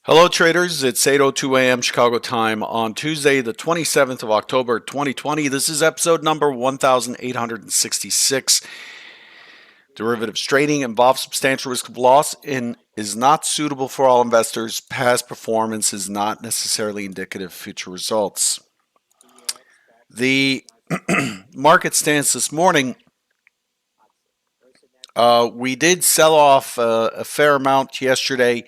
Hello, traders. It's 8:02 a.m. Chicago time on Tuesday, the 27th of October, 2020. This is episode number 1866. Derivatives trading involves substantial risk of loss and is not suitable for all investors. Past performance is not necessarily indicative of future results. The market stance this morning, we did sell off a fair amount yesterday.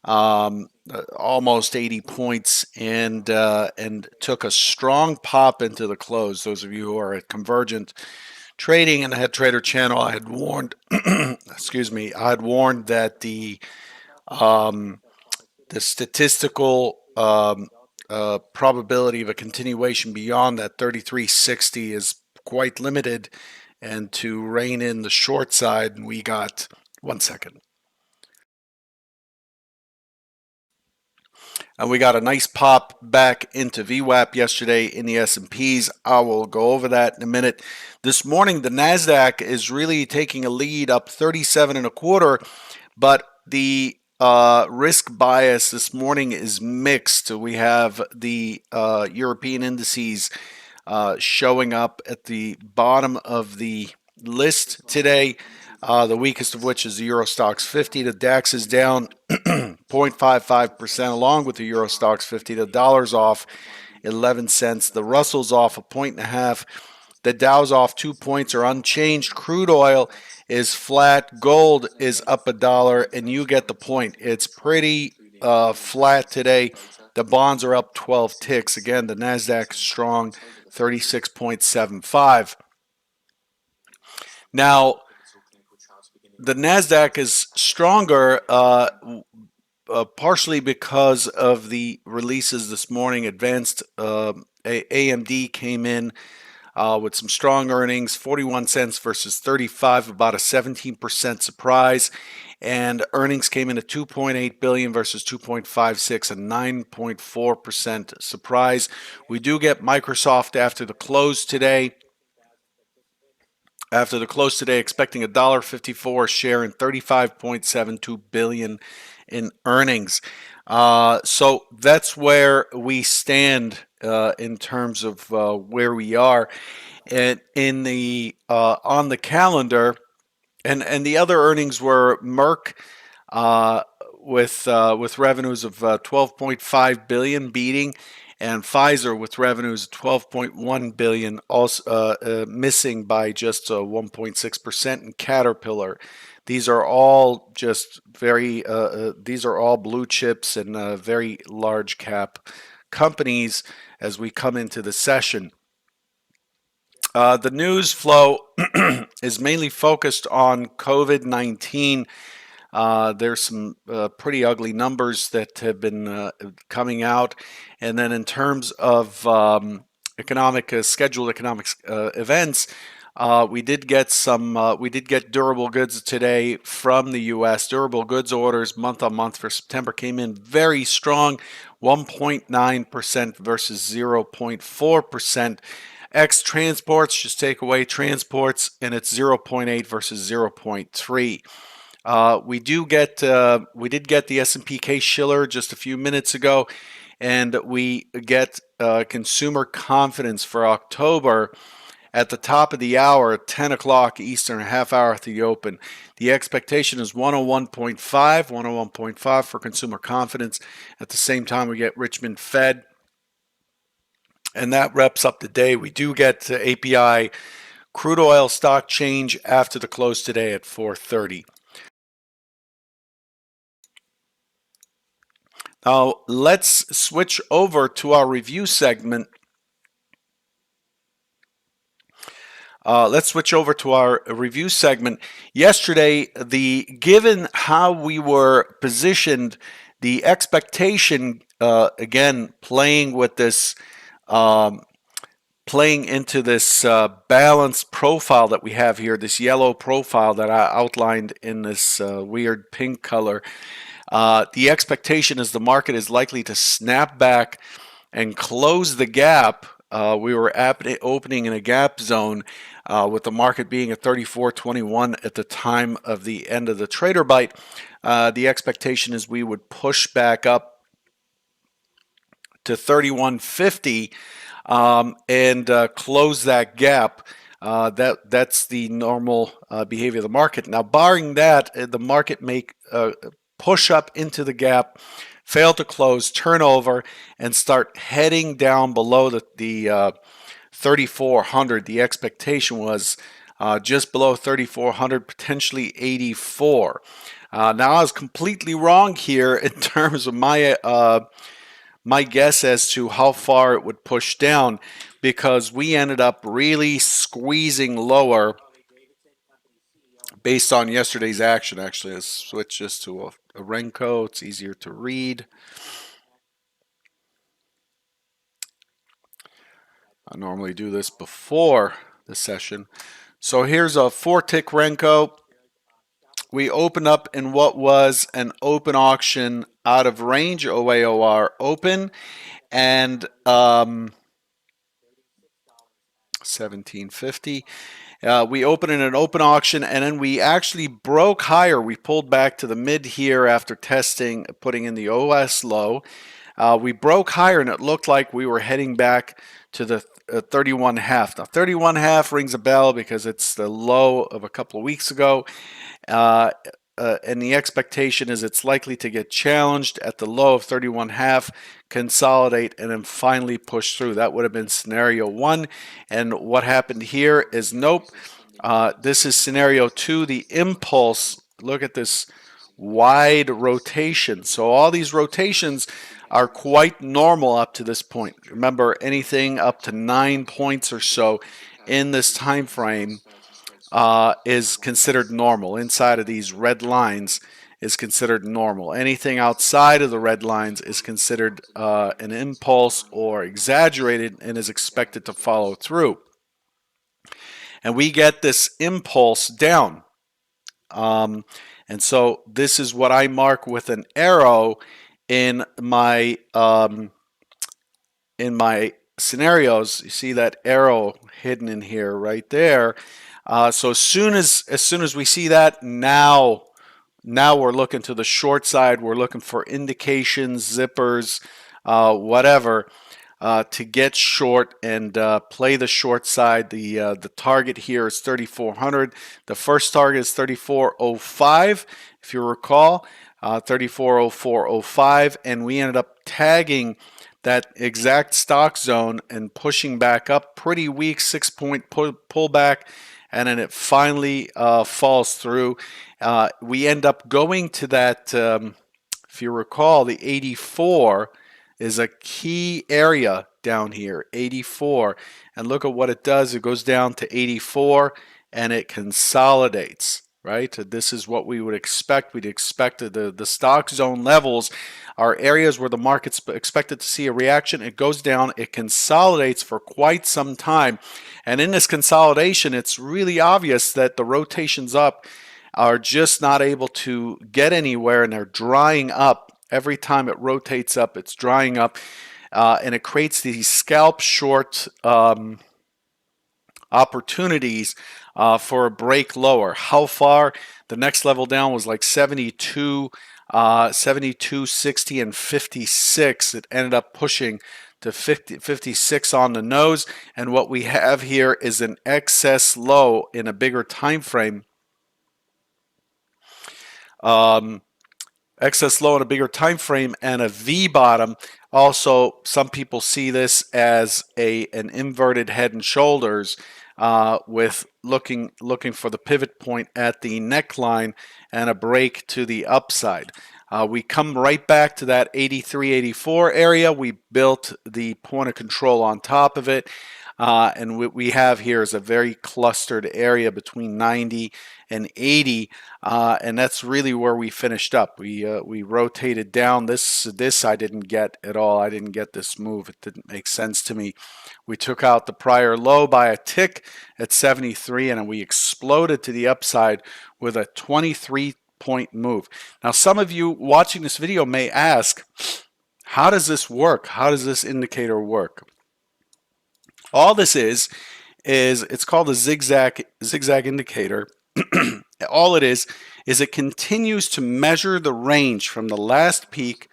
Almost 80 points, and took a strong pop into the close. Those of you who are at Convergent Trading and the Head Trader channel, I had warned, excuse me, I had warned that the statistical probability of a continuation beyond that 3360 is quite limited, and to rein in the short side, we got 1 second. And we got a nice pop back into VWAP yesterday in the S&Ps. I will go over that in a minute. This morning, the NASDAQ is really taking a lead, up 37 and a quarter, but the risk bias this morning is mixed. We have the European indices showing up at the bottom of the list today. The weakest of which is the Euro Stoxx 50. The DAX is down 0.55%, along with the Euro Stoxx 50. The dollar's off 11 cents. The Russell's off 1.5. The Dow's off 2 points or unchanged. Crude oil is flat. Gold is up $1, and you get the point. It's pretty flat today. The bonds are up 12 ticks. Again, the NASDAQ is strong, 36.75. Now, the NASDAQ is stronger partially because of the releases this morning. Advanced AMD came in with some strong earnings, 41 cents versus 35, about a 17% surprise. And earnings came in at 2.8 billion versus 2.56, a 9.4% surprise. We do get Microsoft after the close today. Expecting $1.54 a share and 35.72 billion in earnings. So that's where we stand in terms of where we are, and in the on the calendar. And the other earnings were Merck with revenues of 12.5 billion, beating, and Pfizer with revenues of 12.1 billion, also missing by just 1.6%, and Caterpillar. These are all just these are all blue chips and very large cap companies as we come into the session. The news flow is mainly focused on COVID-19. There's some pretty ugly numbers that have been coming out. And then in terms of scheduled economic events, we did get durable goods today from the U.S. Durable goods orders month on month for September came in very strong, 1.9% versus 0.4%. X transports, just take away transports, and it's 0.8 versus 0.3. We did get the S&P Case-Shiller just a few minutes ago, and we get consumer confidence for October at the top of the hour at 10 o'clock Eastern, a half hour at the open. The expectation is 101.5 for consumer confidence. At the same time, we get Richmond Fed, and that wraps up the day. We do get API crude oil stock change after the close today at 4:30. Now, let's switch over to our review segment. Yesterday, given how we were positioned, the expectation, again, playing into this balanced profile that we have here, this yellow profile that I outlined in this weird pink color. The expectation is the market is likely to snap back and close the gap. We were opening in a gap zone with the market being at 34.21 at the time of the end of the trader bite. The expectation is we would push back up to 31.50 and close that gap. That's the normal behavior of the market. Now, barring that, the market may push up into the gap, fail to close, turn over, and start heading down below the 3,400. The expectation was just below 3,400, potentially 84. Now, I was completely wrong here in terms of my guess as to how far it would push down, because we ended up really squeezing lower based on yesterday's action. Actually, let's switch this to a Renko. It's easier to read. I normally do this before the session. So here's a 4-tick Renko. We opened up in what was an open auction out of range, OAOR open, and 1750. We opened in an open auction, and then we actually broke higher. We pulled back to the mid here after testing, putting in the OS low. We broke higher, and it looked like we were heading back to the 31.5. Now, 31.5 rings a bell because it's the low of a couple of weeks ago. And the expectation is it's likely to get challenged at the low of 31.5, consolidate, and then finally push through. That would have been scenario 1. And what happened here is nope. This is scenario 2, the impulse. Look at this wide rotation. So all these rotations are quite normal up to this point. Remember, anything up to 9 points or so in this time frame is considered normal. Inside of these red lines is considered normal. Anything outside of the red lines is considered an impulse or exaggerated and is expected to follow through. And we get this impulse down. And so this is what I mark with an arrow in my scenarios. You see that arrow hidden in here right there. So as soon as we see that, now we're looking to the short side. We're looking for indications, zippers, whatever, to get short and play the short side. The target here is 3,400. The first target is 34.05, if you recall, 34.04.05, and we ended up tagging that exact stock zone and pushing back up. Pretty weak 6-point pullback, and then it finally falls through. We end up going to that, if you recall, the 84 is a key area down here, 84. And look at what it does. It goes down to 84 and it consolidates, right? This is what we would expect. We'd expect the stock zone levels are areas where the market's expected to see a reaction. It goes down, it consolidates for quite some time. And in this consolidation, it's really obvious that the rotations up are just not able to get anywhere, and they're drying up. Every time it rotates up, it's drying up, and it creates these scalp short opportunities for a break lower. How far? The next level down was like 72, 72, 60, and 56. It ended up pushing to 56 on the nose, and what we have here is an excess low in a bigger time frame. Excess low in a bigger time frame and a V bottom. Also, some people see this as an inverted head and shoulders, with looking for the pivot point at the neckline and a break to the upside. We come right back to that 83, 84 area. We built the point of control on top of it. And what we have here is a very clustered area between 90 and 80, and that's really where we finished up. We rotated down. This I didn't get at all. I didn't get this move. It didn't make sense to me. We took out the prior low by a tick at 73, and we exploded to the upside with a 23-point move. Now, some of you watching this video may ask, how does this work? How does this indicator work? All this is is it's called a zigzag indicator. All it is it continues to measure the range from the last peak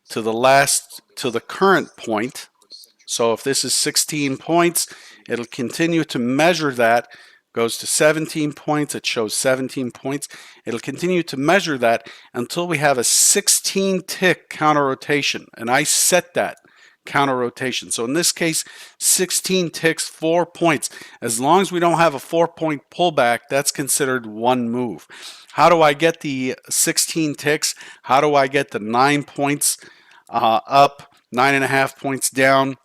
to the current point. So if this is 16 points, it'll continue to measure that. Goes to 17 points, it shows 17 points. It'll continue to measure that until we have a 16 tick counter rotation. And I set that counter rotation. So in this case, 16 ticks, 4 points. As long as we don't have a 4-point pullback, that's considered one move. How do I get the 16 ticks? How do I get the 9 points up, 9.5 points down?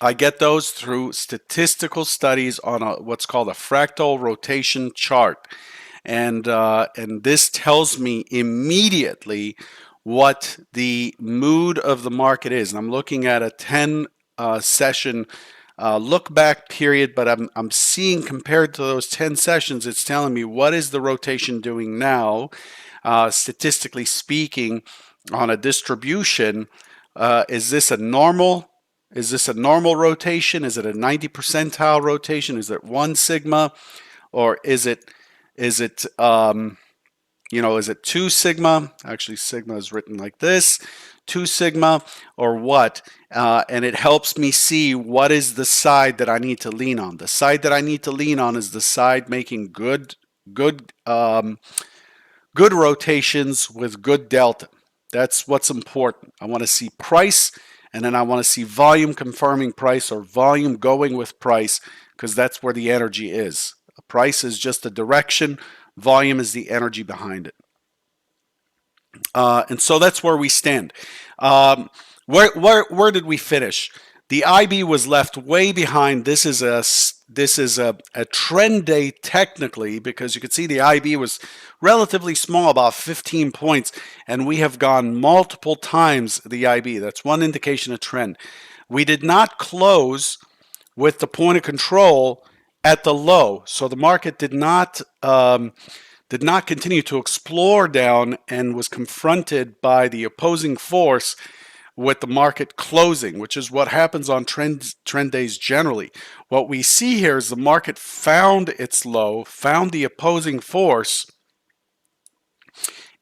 I get those through statistical studies on what's called a fractal rotation chart. And this tells me immediately what the mood of the market is. And I'm looking at a 10 session look back period, but I'm seeing compared to those 10 sessions, it's telling me what is the rotation doing now, statistically speaking, on a distribution. Is this a normal? Is this a normal rotation? Is it a 90 percentile rotation? Is it 1 sigma? Or is it is it 2 sigma? Actually, sigma is written like this, 2 sigma, or what? And it helps me see what is the side that I need to lean on. The side that I need to lean on is the side making good rotations with good delta. That's what's important. I want to see price, and then I want to see volume confirming price or volume going with price, because that's where the energy is. Price is just a direction. Volume is the energy behind it. And so that's where we stand. Where did we finish? The IB was left way behind. This is a trend day technically, because you can see the IB was relatively small, about 15 points, and we have gone multiple times the IB. That's one indication of trend. We did not close with the point of control at the low, so the market did not continue to explore down and was confronted by the opposing force with the market closing, which is what happens on trend days generally. What we see here is the market found its low, found the opposing force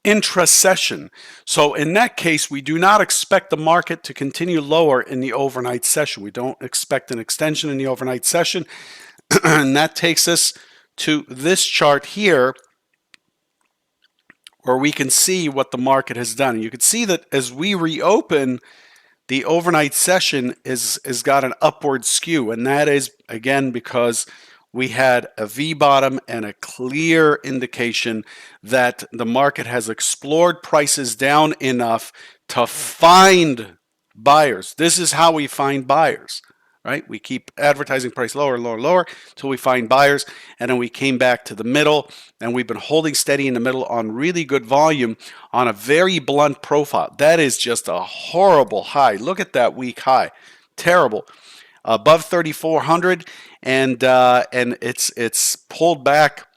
intra-session. So in that case, we do not expect the market to continue lower in the overnight session. We don't expect an extension in the overnight session. And that takes us to this chart here, where we can see what the market has done. And you can see that as we reopen, the overnight session is got an upward skew, and that is again because we had a V bottom and a clear indication that the market has explored prices down enough to find buyers. This is how we find buyers, right? We keep advertising price lower, lower, lower until we find buyers, and then we came back to the middle, and we've been holding steady in the middle on really good volume on a very blunt profile. That is just a horrible high. Look at that weak high. Terrible. Above 3,400, and it's pulled back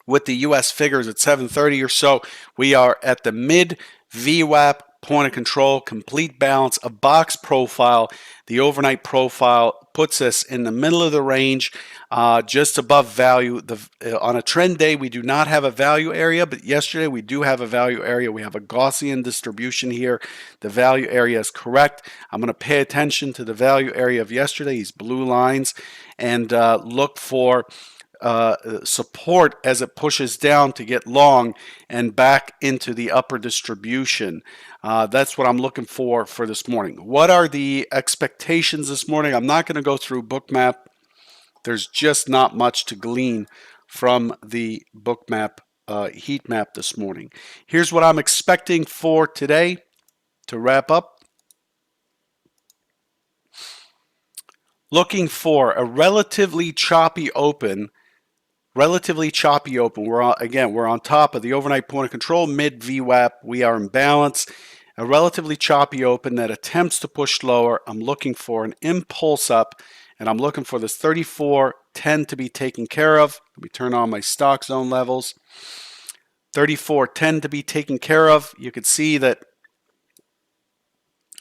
with the U.S. figures at 730 or so. We are at the mid VWAP point of control, complete balance, a box profile. The overnight profile puts us in the middle of the range, just above value. On a trend day, we do not have a value area, but yesterday we do have a value area. We have a Gaussian distribution here. The value area is correct. I'm going to pay attention to the value area of yesterday, these blue lines, and look for support as it pushes down to get long and back into the upper distribution. That's what I'm looking for this morning. What are the expectations this morning? I'm not going to go through Bookmap. There's just not much to glean from the Bookmap heat map this morning. Here's what I'm expecting for today to wrap up. Looking for a relatively choppy open. We're on top of the overnight point of control, mid VWAP. We are in balance. A relatively choppy open that attempts to push lower. I'm looking for an impulse up, and I'm looking for this 34.10 to be taken care of. Let me turn on my stock zone levels. 34.10 to be taken care of. You can see that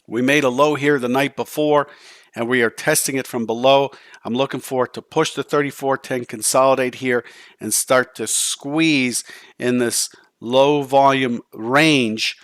we made a low here the night before, and we are testing it from below. I'm looking for it to push the 3410, consolidate here, and start to squeeze in this low volume range,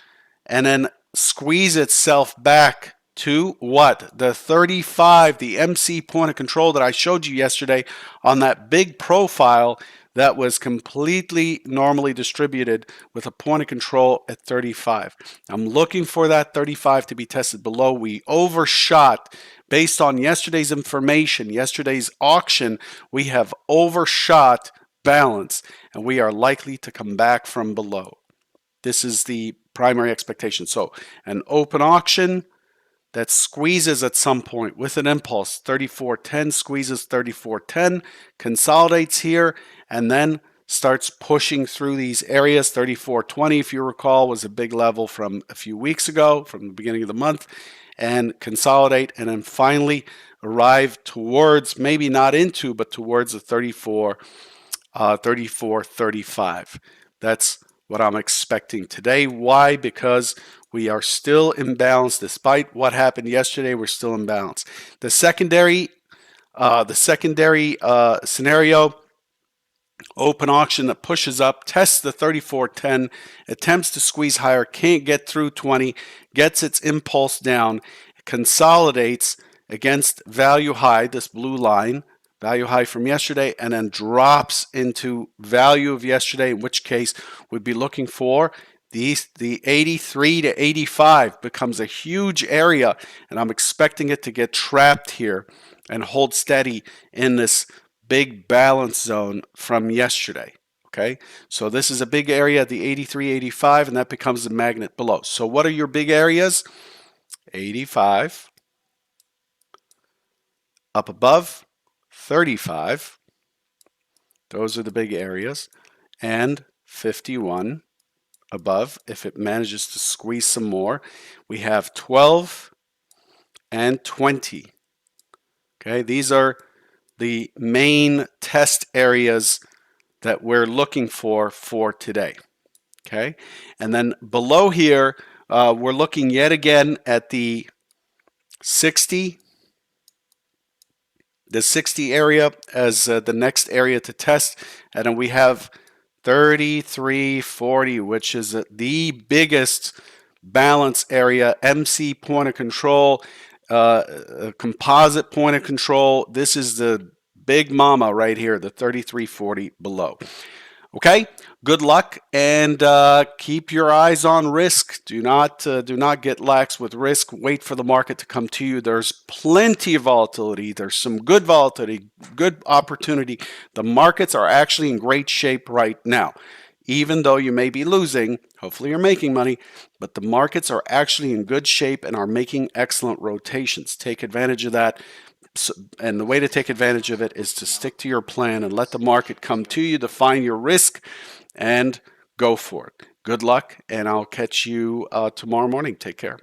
and then squeeze itself back to what? The 35, the MC point of control that I showed you yesterday on that big profile that was completely normally distributed with a point of control at 35. I'm looking for that 35 to be tested below. We overshot based on yesterday's information, yesterday's auction. We have overshot balance, and we are likely to come back from below. This is the primary expectation. So an open auction that squeezes at some point with an impulse, 3410 squeezes 3410, consolidates here, and then starts pushing through these areas. 3420, if you recall, was a big level from a few weeks ago, from the beginning of the month, and consolidate, and then finally arrive towards, maybe not into, but towards the 3435. That's what I'm expecting today. Why? Because we are still imbalanced. Despite what happened yesterday, we're still imbalanced. The secondary scenario, open auction that pushes up, tests the 3410, attempts to squeeze higher, can't get through 20, gets its impulse down, consolidates against value high, this blue line, value high from yesterday, and then drops into value of yesterday, in which case we'd be looking for the 83 to 85 becomes a huge area, and I'm expecting it to get trapped here and hold steady in this big balance zone from yesterday. Okay, so this is a big area, the 83, 85, and that becomes the magnet below. So what are your big areas? 85, up above 35, those are the big areas, and 51 above. If it manages to squeeze some more, we have 12 and 20. Okay, these are the main test areas that we're looking for today. Okay, and then below here, we're looking yet again at the 60 area as the next area to test, and then we have 3340, which is the biggest balance area, MC point of control, a composite point of control. This is the big mama right here, the 3340 below. Okay, good luck, and keep your eyes on risk. Do not get lax with risk. Wait for the market to come to you. There's plenty of volatility. There's some good volatility, good opportunity. The markets are actually in great shape right now. Even though you may be losing, hopefully you're making money, but the markets are actually in good shape and are making excellent rotations. Take advantage of that. And the way to take advantage of it is to stick to your plan and let the market come to you, define your risk, and go for it. Good luck, and I'll catch you tomorrow morning. Take care.